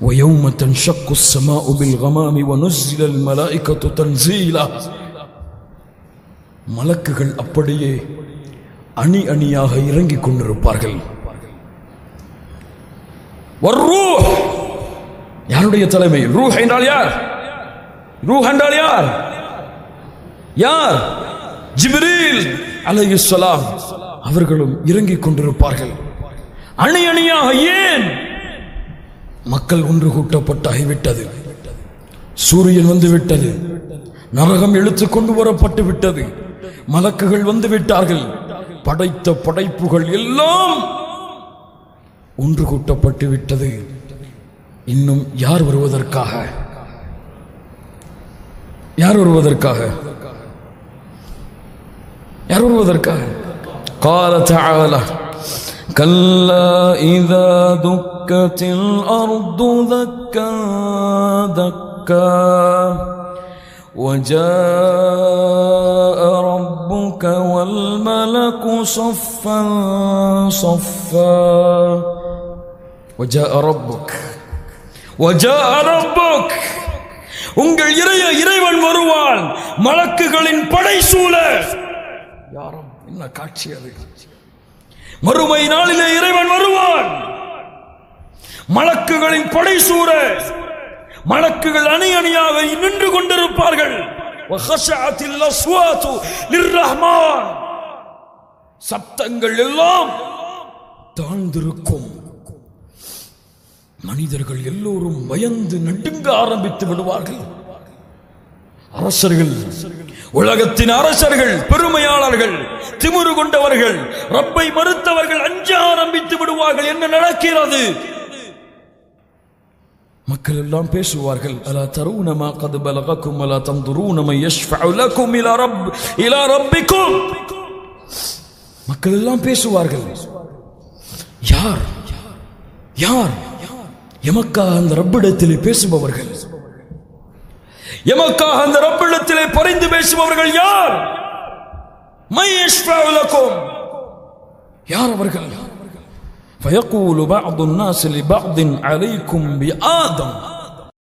وَيَوْمَ تَنْشَقُّ السَّمَاءُ بِالْغَمَامِ وَنُزِّلَ الْمَلَائِكَةُ تَنْزِيلًا. மலக்குகள் அப்படியே அணி அணியாக இறங்கிக் கொண்டிருப்பார்கள். வர்ரூஹ், யாருடைய தலைமை? ரூஹ் என்றால் யார்? ரூஹ் என்றால் யார்? யார்? ஜிப்ரீல் அலைஹிஸ்ஸலாம் அவர்களும் இறங்கிக் கொண்டிருப்பார்கள் அணி அணியாக. ஏன்? மக்கள் ஒன்று கூட்டப்பட்டாகிவிட்டது, சூரியன் வந்து விட்டது, நரகம் இழுத்து கொண்டு வரப்பட்டு விட்டது, மலக்குகள் வந்து விட்டார்கள், படைத்த படைப்புகள் எல்லாம் ஒன்று கூட்டப்பட்டு விட்டது. இன்னும் யார் வருவதற்காக? யார் வருவதற்காக? யார் வருவதற்காக? قال تعالى كلا إذا دكت الأرض دكا دكا وجاء ربك والملك صفا صفا وجاء ربك உங்கள் இறைவன் வருவான், மலக்குகளின் படை சூழ. யாரும் என்ன காட்சி அது! மறுமை நாளிலே இறைவன் வருவான், மலக்குகளின் படை சூழ, மலக்குகள் அணி அணியாக நின்று கொண்டிருப்பார்கள். சப்தங்கள் எல்லாம் தாழ்ந்திருக்கும். மனிதர்கள் எல்லோரும் பயந்து நடுங்க ஆரம்பித்து விடுவார்கள். அரசர்கள், உலகத்தின் அரசர்கள், பெருமையாளர்கள், திமிரு கொண்டவர்கள், ரப்பை மறுத்தவர்கள் அஞ்ச ஆரம்பித்து விடுவார்கள். என்ன நடக்கிறது? மக்கள் எல்லாம் பேசுவார்கள். அலா தரூன மா கத் பலகக்கும் வலா தன்துரூன மை யஷ்ஃபஉ லக்கும் இலா ரப்பிக்கும். மக்கள் எல்லாம் பேசுவார்கள். யார் யார் எமக்காக அந்த ரப்பிடத்திலே பேசுபவர்கள்? எமக்காக அந்த ரப்பிடத்திலே பரிந்து பேசுபவர்கள் யார்? மை யஷ்ஃபஉ லக்கும், யார் அவர்கள்? فيقول بعض الناس لبعض عليكم بآدم